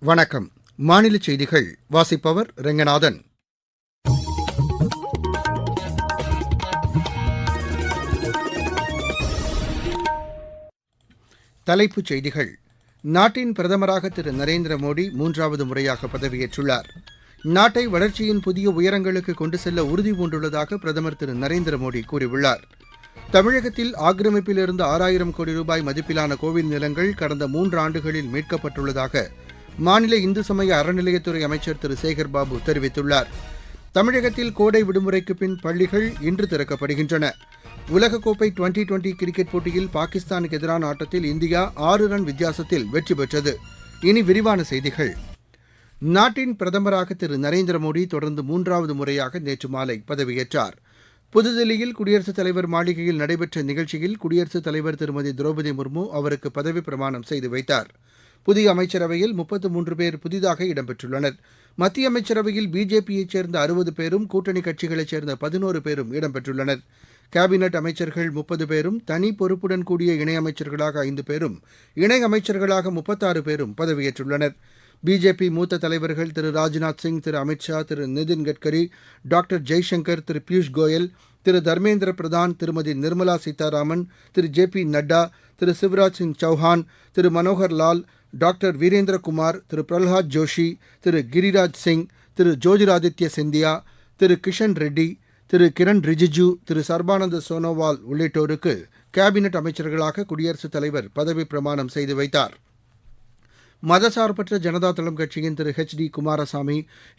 வணக்கம். மாநில செய்திகள் வாசிப்பவர் ரெங்கநாதன். தலைப்புச் செய்திகள். நாட்டின் பிரதமராக திரு நரேந்திர மோடி 3வது முறையாக பதவியேற்றுள்ளார். நாட்டை வளர்ச்சியின் புதிய உயரங்களுக்கு கொண்டு செல்ல உறுதி பூண்டுள்ளதாக பிரதமர் திரு நரேந்திர மோடி கூறியுள்ளார். தமிழகத்தில் ஆக்கிரமிப்பிலிருந்து 6000 கோடி ரூபாய் மதிப்பிலான கோவில் நிலங்கள் கடந்த 3 ஆண்டுகளில் மீட்கப்பட்டுள்ளதாக மாநில இந்து சமய அறநிலையத்துறை அமைச்சர் திரு சேகர்பாபு தெரிவித்துள்ளார். தமிழகத்தில் கோடை விடுமுறைக்கு பின் பள்ளிகள் இன்று திறக்கப்படுகின்றன. உலகக்கோப்பை டுவெண்டி கிரிக்கெட் போட்டியில் பாகிஸ்தானுக்கு எதிரான ஆட்டத்தில் இந்தியா 6 ரன் வித்தியாசத்தில் வெற்றி பெற்றது. இனி விரிவான செய்திகள். நாட்டின் பிரதமராக திரு நரேந்திர மோடி தொடர்ந்து 3வது முறையாக நேற்று மாலை பதவியேற்றார். புதுதில்லியில் குடியரசுத் தலைவர் மாளிகையில் நடைபெற்ற நிகழ்ச்சியில் குடியரசுத் தலைவர் திருமதி திரௌபதி முர்மு அவருக்கு பதவிப் பிரமாணம் செய்து வைத்தார். புதிய அமைச்சரவையில் 33 பேர் புதிதாக இடம்பெற்றுள்ளனர். மத்திய அமைச்சரவையில் பிஜேபியைச் சேர்ந்த 60 பேரும் கூட்டணி கட்சிகளைச் சேர்ந்த 11 பேரும் இடம்பெற்றுள்ளனர். கேபினெட் அமைச்சர்கள் 30 பேரும், தனி பொறுப்புடன் கூடிய இணையமைச்சர்களாக 5 பேரும், இணை அமைச்சர்களாக 36 பேரும் பதவியேற்றுள்ளனர். பிஜேபி மூத்த தலைவர்கள் திரு ராஜ்நாத் சிங், திரு அமித்ஷா, திரு நிதின் கட்கரி, டாக்டர் ஜெய்சங்கர், திரு பியூஷ் கோயல், திரு தர்மேந்திர பிரதான், திருமதி நிர்மலா சீதாராமன், திரு ஜே.பி. நட்டா, திரு சிவராஜ் சிங் சௌஹான், திரு மனோகர் லால், டாக்டர் வீரேந்திரகுமார், திரு பிரல்ஹாத் ஜோஷி, திரு கிரிராஜ் சிங், திரு ஜோதிராதித்ய சிந்தியா, திரு கிஷன் ரெட்டி, திரு கிரண் ரிஜிஜு, திரு சர்பானந்த சோனோவால் உள்ளிட்டோருக்கு கேபினெட் அமைச்சர்களாக குடியரசுத் தலைவர் பதவிப் பிரமாணம் செய்து வைத்தார். மதசார்பற்ற ஜனதாதளம் கட்சியின் திரு டி குமாரசாமி,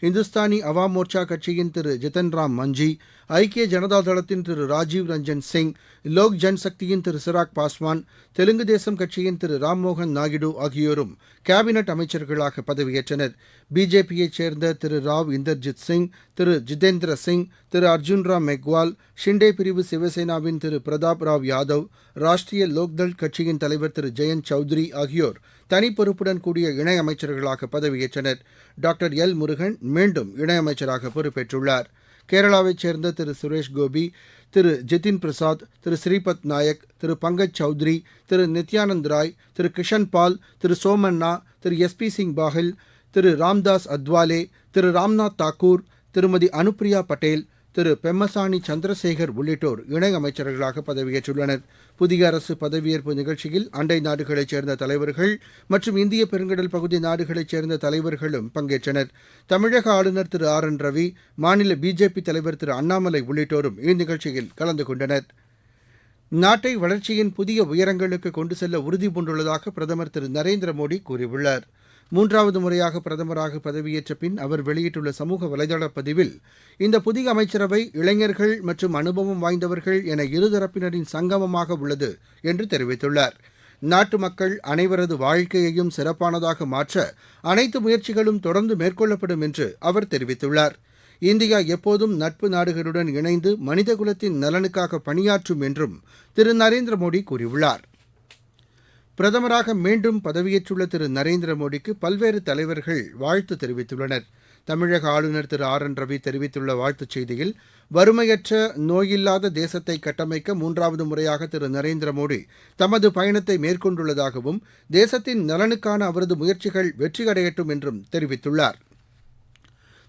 இந்துஸ்தானி அவாம் மோர்ச்சா கட்சியின் திரு ஜித்தன்ராம் மஞ்சி, ஐக்கிய ஜனதாதளத்தின் திரு ராஜீவ் ரஞ்சன் சிங், லோக் ஜன்சக்தியின் திரு சிராக் பாஸ்வான், தெலுங்கு தேசம் கட்சியின் திரு ராம்மோகன் நாயுடு ஆகியோரும் கேபினெட் அமைச்சர்களாக பதவியேற்றனர். பிஜேபியைச் சேர்ந்த திரு ராவ் இந்தர்ஜித் சிங், திரு ஜிதேந்திர சிங், திரு அர்ஜுன் ராம் மெக்வால், ஷிண்டே பிரிவு சிவசேனாவின் திரு பிரதாப் ராவ் யாதவ், ராஷ்டிரிய லோக்தள் கட்சியின் தலைவர் திரு ஜெயந்த் சௌத்ரி ஆகியோர் தனி பொறுப்புடன் கூடிய இணையமைச்சர்களாக பதவியேற்றனர். டாக்டர் எல் முருகன் மீண்டும் இணையமைச்சராக பொறுப்பேற்றுள்ளார். கேரளாவைச் சேர்ந்த திரு சுரேஷ் கோபி, திரு ஜிதின் பிரசாத், திரு ஸ்ரீபத் நாயக், திரு பங்கஜ் சௌத்ரி, திரு நித்யானந்த் ராய், திரு கிஷன் பால், திரு சோமண்ணா, திரு எஸ்.பி. சிங் பாஹில், திரு ராம்தாஸ் அத்வாலே, திரு ராம்நாத் தாக்கூர், திருமதி அனுப்பிரியா பட்டேல், திரு பெம்மசானி சந்திரசேகர் உள்ளிட்டோர் இணையமைச்சர்களாக பதவியேற்றுள்ளனர். புதிய அரசு பதவியேற்பு நிகழ்ச்சியில் அண்டை நாடுகளைச் சேர்ந்த தலைவர்கள் மற்றும் இந்திய பெருங்கடல் பகுதி நாடுகளைச் சேர்ந்த தலைவர்களும் பங்கேற்றனர். தமிழக ஆளுநர் திரு ஆர்.என். ரவி, மாநில பிஜேபி தலைவர் திரு அண்ணாமலை உள்ளிட்டோரும் இந்நிகழ்ச்சியில் கலந்து கொண்டனர். நாட்டை வளர்ச்சியின் புதிய உயரங்களுக்கு கொண்டு செல்ல உறுதி பூண்டுள்ளதாக பிரதமர் திரு நரேந்திர மோடி கூறியுள்ளார். 3வது முறையாக பிரதமராக பதவியேற்ற பின் அவர் வெளியிட்டுள்ள சமூக வலைதள பதிவில், இந்த புதிய அமைச்சரவை இளைஞர்கள் மற்றும் அனுபவம் வாய்ந்தவர்கள் என இருதரப்பினரின் சங்கமமாக உள்ளது என்று தெரிவித்துள்ளார். நாட்டு மக்கள் அனைவரது வாழ்க்கையையும் சிறப்பானதாக மாற்ற அனைத்து முயற்சிகளும் தொடர்ந்து மேற்கொள்ளப்படும் என்று அவர் தெரிவித்துள்ளார். இந்தியா எப்போதும் நட்பு நாடுகளுடன் இணைந்து மனிதகுலத்தின் நலனுக்காக பணியாற்றும் என்றும் திரு நரேந்திர மோடி கூறியுள்ளார். பிரதமராக மீண்டும் பதவியேற்றுள்ள திரு நரேந்திர மோடிக்கு பல்வேறு தலைவர்கள் வாழ்த்து தெரிவித்துள்ளனர். தமிழக ஆளுநர் திரு ஆர்.என். ரவி தெரிவித்துள்ள வாழ்த்துச் செய்தியில், வறுமையற்ற நோயில்லாத தேசத்தை கட்டமைக்க 3வது முறையாக திரு நரேந்திர மோடி தமது பயணத்தை மேற்கொண்டுள்ளதாகவும், தேசத்தின் நலனுக்கான அவரது முயற்சிகள் வெற்றியடையட்டும் என்றும் தெரிவித்துள்ளார்.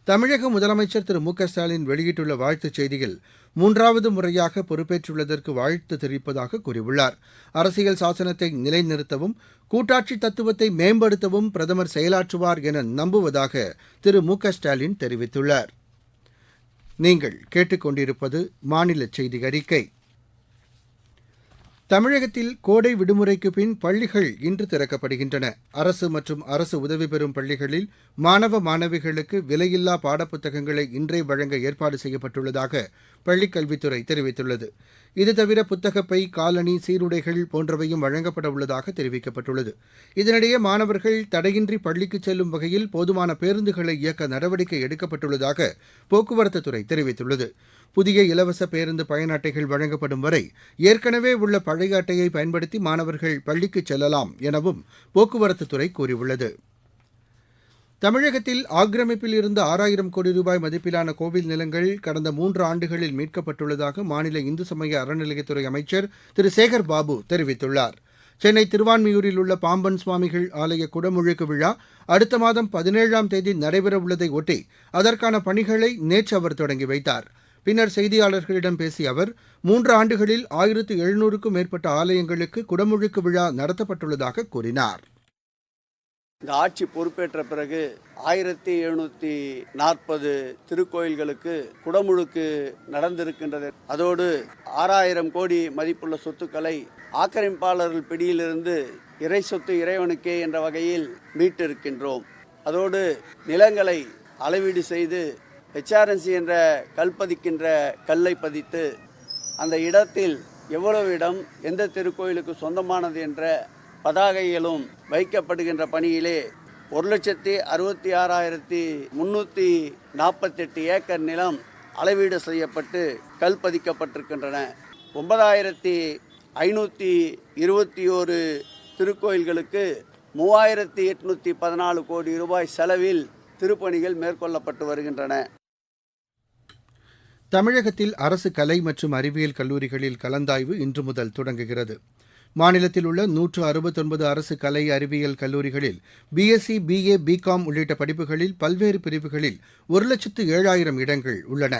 தமிழக முதலமைச்சர் திரு மு க ஸ்டாலின் வெளியிட்டுள்ள வாழ்த்துச் செய்தியில், 3வது முறையாக பொறுப்பேற்றுள்ளதற்கு வாழ்த்து தெரிவிப்பதாக கூறியுள்ளார். அரசியல் சாசனத்தை நிலைநிறுத்தவும் கூட்டாட்சி தத்துவத்தை மேம்படுத்தவும் பிரதமர் செயலாற்றுவார் என நம்புவதாக திரு மு க ஸ்டாலின் தெரிவித்துள்ளார். நீங்கள் கேட்டுக்கொண்டிருப்பது மாநில செய்தி அறிக்கை. தமிழகத்தில் கோடை விடுமுறைக்கு பின் பள்ளிகள் இன்று திறக்கப்படுகின்றன. அரசு மற்றும் அரசு உதவி பெறும் பள்ளிகளில் மாணவ மாணவிகளுக்கு விலையில்லா பாடப்புத்தகங்களை இன்றே வழங்க ஏற்பாடு செய்யப்பட்டுள்ளதாக பள்ளிக் கல்வித்துறை தெரிவித்துள்ளது. இதுதவிர புத்தகப்பை, காலணி, சீருடைகள் போன்றவையும் வழங்கப்பட உள்ளதாக தெரிவிக்கப்பட்டுள்ளது. இதனிடையே மாணவர்கள் தடையின்றி பள்ளிக்கு செல்லும் வகையில் போதுமான பேருந்துகளை இயக்க நடவடிக்கை எடுக்கப்பட்டுள்ளதாக போக்குவரத்துத்துறை தெரிவித்துள்ளது. புதிய இலவச பேருந்து பயண அட்டைகள் வழங்கப்படும் வரை ஏற்கனவே உள்ள பழைய அட்டையை பயன்படுத்தி மாணவர்கள் பள்ளிக்கு செல்லலாம் எனவும் போக்குவரத்துத்துறை கூறியுள்ளது. தமிழகத்தில் ஆக்கிரமிப்பில் இருந்த 6000 கோடி ரூபாய் மதிப்பிலான கோவில் நிலங்கள் கடந்த 3 ஆண்டுகளில் மீட்கப்பட்டுள்ளதாக மாநில இந்து சமய அறநிலையத்துறை அமைச்சர் திரு சேகர் பாபு தெரிவித்துள்ளார். சென்னை திருவான்மியூரில் உள்ள பாம்பன் சுவாமிகள் ஆலய குடமுழுக்கு விழா அடுத்த மாதம் 17ஆம் தேதி நடைபெறவுள்ளதை ஒட்டி அதற்கான பணிகளை நேற்று அவர் தொடங்கி வைத்தார். பின்னர் செய்தியாளர்களிடம் பேசிய அவர் 3 ஆண்டுகளில் 1700க்கும் மேற்பட்ட ஆலயங்களுக்கு குடமுழுக்கு விழா நடத்தப்பட்டுள்ளதாக கூறினார். இந்த ஆட்சி பொறுப்பேற்ற பிறகு 1740 திருக்கோயில்களுக்கு குடமுழுக்கு நடந்திருக்கின்றது. அதோடு 6000 கோடி மதிப்புள்ள சொத்துக்களை ஆக்கிரமிப்பாளர்கள் பிடியிலிருந்து இறை சொத்து இறைவனுக்கே என்ற வகையில் மீட்டிருக்கின்றோம். அதோடு நிலங்களை அளவீடு செய்து HRNC என்ற கல்பதிக்கின்ற கல்லை பதித்து அந்த இடத்தில் எவ்வளவு இடம் எந்த திருக்கோயிலுக்கு சொந்தமானது என்ற பதாகைகளும் வைக்கப்படுகின்ற பணியிலே 1,66,348 ஏக்கர் நிலம் அளவீடு செய்யப்பட்டு கல் பதிக்கப்பட்டிருக்கின்றன. 9,521 திருக்கோயில்களுக்கு 3,814 கோடி ரூபாய் செலவில் திருப்பணிகள் மேற்கொள்ளப்பட்டு வருகின்றன. தமிழகத்தில் அரசு கலை மற்றும் அறிவியல் கல்லூரிகளில் கலந்தாய்வு இன்று முதல் தொடங்குகிறது. மாநிலத்தில் உள்ள 169 அரசு கலை அறிவியல் கல்லூரிகளில் BSc, BA, BCom உள்ளிட்ட படிப்புகளில் பல்வேறு பிரிவுகளில் 1,07,000 இடங்கள் உள்ளன.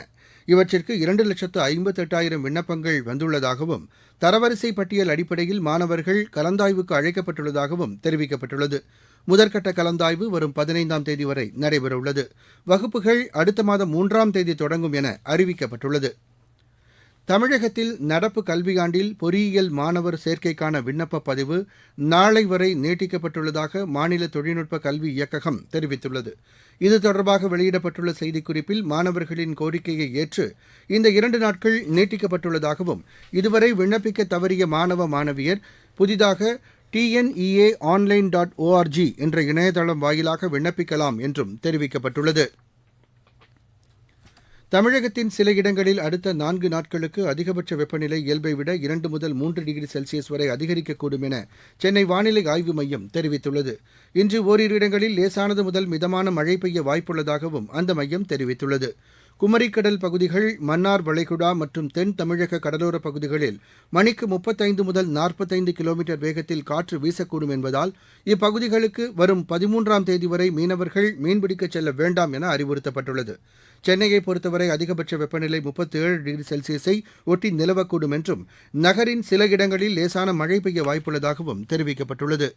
இவற்றிற்கு 2,58,000 விண்ணப்பங்கள் வந்துள்ளதாகவும் தரவரிசை பட்டியல் அடிப்படையில் மாணவர்கள் கலந்தாய்வுக்கு அழைக்கப்பட்டுள்ளதாகவும் தெரிவிக்கப்பட்டுள்ளது. முதற்கட்ட கலந்தாய்வு வரும் 15ஆம் தேதி வரை நடைபெறவுள்ளது. வகுப்புகள் அடுத்த மாதம் 3ஆம் தேதி தொடங்கும் என அறிவிக்கப்பட்டுள்ளது. தமிழகத்தில் நடப்பு கல்வியாண்டில் பொறியியல் மாணவர் சேர்க்கைக்கான விண்ணப்ப பதிவு நாளை வரை நீட்டிக்கப்பட்டுள்ளதாக மாநில தொழில்நுட்ப கல்வி இயக்ககம் தெரிவித்துள்ளது. இது தொடர்பாக வெளியிடப்பட்டுள்ள செய்திக்குறிப்பில் மாணவர்களின் கோரிக்கையை ஏற்று இந்த 2 நாட்கள் நீட்டிக்கப்பட்டுள்ளதாகவும் இதுவரை விண்ணப்பிக்க தவறிய மாணவ மாணவியர் புதிதாக TNEA.online.org என்ற இணையதளம் வாயிலாக விண்ணப்பிக்கலாம் என்றும் தெரிவிக்கப்பட்டுள்ளது. தமிழகத்தின் சில இடங்களில் அடுத்த 4 நாட்களுக்கு அதிகபட்ச வெப்பநிலை இயல்பை விட 2 முதல் 3 டிகிரி செல்சியஸ் வரை அதிகரிக்கக்கூடும் என சென்னை வானிலை ஆய்வு மையம் தெரிவித்துள்ளது. இன்று ஓரிரு இடங்களில் லேசானது முதல் மிதமான மழை பெய்ய வாய்ப்புள்ளதாகவும் அந்த மையம் தெரிவித்துள்ளது. குமரிக்கடல் பகுதிகள், மன்னார் வளைகுடா மற்றும் தென் தமிழக கடலோரப் பகுதிகளில் மணிக்கு 35 முதல் 45 கிலோமீட்டர் வேகத்தில் காற்று வீசக்கூடும் என்பதால் இப்பகுதிகளுக்கு வரும் 13ஆம் தேதி வரை மீனவர்கள் மீன்பிடிக்கச் செல்ல வேண்டாம் என அறிவுறுத்தப்பட்டுள்ளது. சென்னையை பொறுத்தவரை அதிகபட்ச வெப்பநிலை 37 டிகிரி செல்சியஸை ஒட்டி நிலவக்கூடும் என்றும் நகரின் சில இடங்களில் லேசான மழை பெய்ய வாய்ப்புள்ளதாகவும் தெரிவிக்கப்பட்டுள்ளது.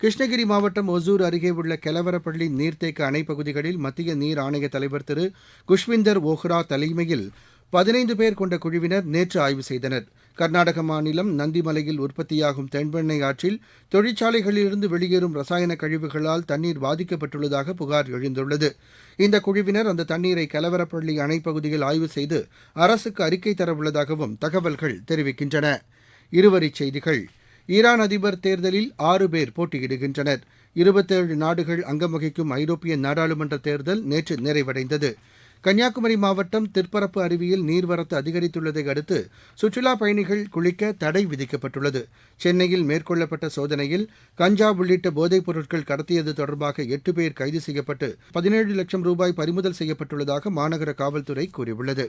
கிருஷ்ணகிரி மாவட்டம் ஒசூர் அருகே உள்ள கெலவரப்பள்ளி நீர்த்தேக்க அணை பகுதிகளில் மத்திய நீர் ஆணைய தலைவர் திரு குஷ்விந்தர் ஓஹ்ரா தலைமையில் 15 பேர் கொண்ட குழுவினர் நேற்று ஆய்வு செய்தனர். கர்நாடக மாநிலம் நந்திமலையில் உற்பத்தியாகும் தென்பெண்ணெய் ஆற்றில் தொழிற்சாலைகளிலிருந்து வெளியேறும் ரசாயன கழிவுகளால் தண்ணீர் பாதிக்கப்பட்டுள்ளதாக புகார் எழுந்துள்ளது. இந்த குழுவினர் அந்த தண்ணீரை கெலவரப்பள்ளி அணை பகுதியில் ஆய்வு செய்து அரசுக்கு அறிக்கை தரவுள்ளதாகவும் தகவல்கள் தெரிவிக்கின்றன. இருவரிச் செய்திகள். ஈரான் அதிபர் தேர்தலில் 6 பேர் போட்டியிடுகின்றனர். 27 நாடுகள் அங்கம் வகிக்கும் ஐரோப்பிய நாடாளுமன்ற தேர்தல் நேற்று நிறைவடைந்தது. கன்னியாகுமரி மாவட்டம் திற்பரப்பு அருவியில் நீர்வரத்து அதிகரித்துள்ளதை அடுத்து சுற்றுலாப் பயணிகள் குளிக்க தடை விதிக்கப்பட்டுள்ளது. சென்னையில் மேற்கொள்ளப்பட்ட சோதனையில் கஞ்சா உள்ளிட்ட போதைப் பொருட்கள் கடத்தியது தொடர்பாக 8 பேர் கைது செய்யப்பட்டு 17 லட்சம் ரூபாய் பறிமுதல் செய்யப்பட்டுள்ளதாக மாநகர காவல்துறை கூறியுள்ளது.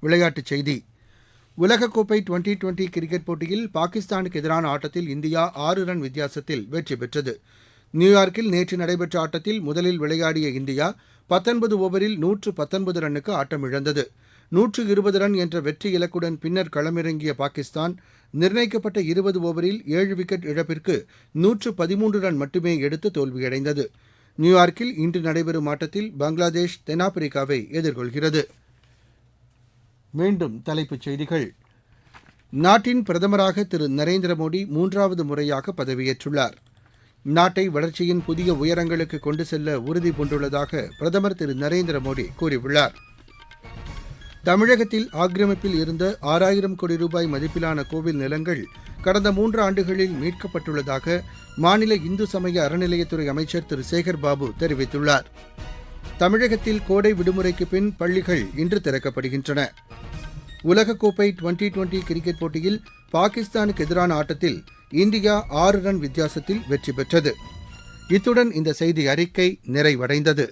விளையாட்டுச் செய்தி. உலகக்கோப்பை டுவெண்டி கிரிக்கெட் போட்டியில் பாகிஸ்தானுக்கு எதிரான ஆட்டத்தில் இந்தியா 6 ரன் வித்தியாசத்தில் வெற்றி பெற்றது. நியூயார்க்கில் நேற்று நடைபெற்ற ஆட்டத்தில் முதலில் விளையாடிய இந்தியா 19 ஓவரில் 119 ரன்னுக்கு ஆட்டமிழந்தது. 120 ரன் என்ற வெற்றி இலக்குடன் பின்னர் களமிறங்கிய பாகிஸ்தான் நிர்ணயிக்கப்பட்ட 20 ஓவரில் 7 விக்கெட் இழப்பிற்கு 113 ரன் மட்டுமே எடுத்து தோல்வியடைந்தது. நியூயார்க்கில் இன்று நடைபெறும் ஆட்டத்தில் பங்களாதேஷ் தென்னாப்பிரிக்காவை எதிர்கொள்கிறது. மீண்டும் தலைப்புச் செய்திகள். நாட்டின் பிரதமராக திரு நரேந்திர மோடி 3வது முறையாக பதவியேற்றுள்ளார். நாட்டை வளர்ச்சியின் புதிய உயரங்களுக்கு கொண்டு செல்ல உறுதி பூண்டுள்ளதாக பிரதமர் திரு நரேந்திர மோடி கூறியுள்ளார். தமிழகத்தில் ஆக்கிரமிப்பில் இருந்த 6,000 கோடி ரூபாய் மதிப்பிலான கோவில் நிலங்கள் கடந்த 3 ஆண்டுகளில் மீட்கப்பட்டுள்ளதாக மாநில இந்து சமய அறநிலையத்துறை அமைச்சர் திரு சேகர் பாபு தெரிவித்துள்ளார். தமிழகத்தில் கோடை விடுமுறைக்கு பின் பள்ளிகள் இன்று திறக்கப்படுகின்றன. உலகக்கோப்பை டுவெண்டி கிரிக்கெட் போட்டியில் பாகிஸ்தானுக்கு எதிரான ஆட்டத்தில் இந்தியா 6 ரன் வித்தியாசத்தில் வெற்றி பெற்றது. இத்துடன் இந்த செய்தி அறிக்கை நிறைவடைந்தது.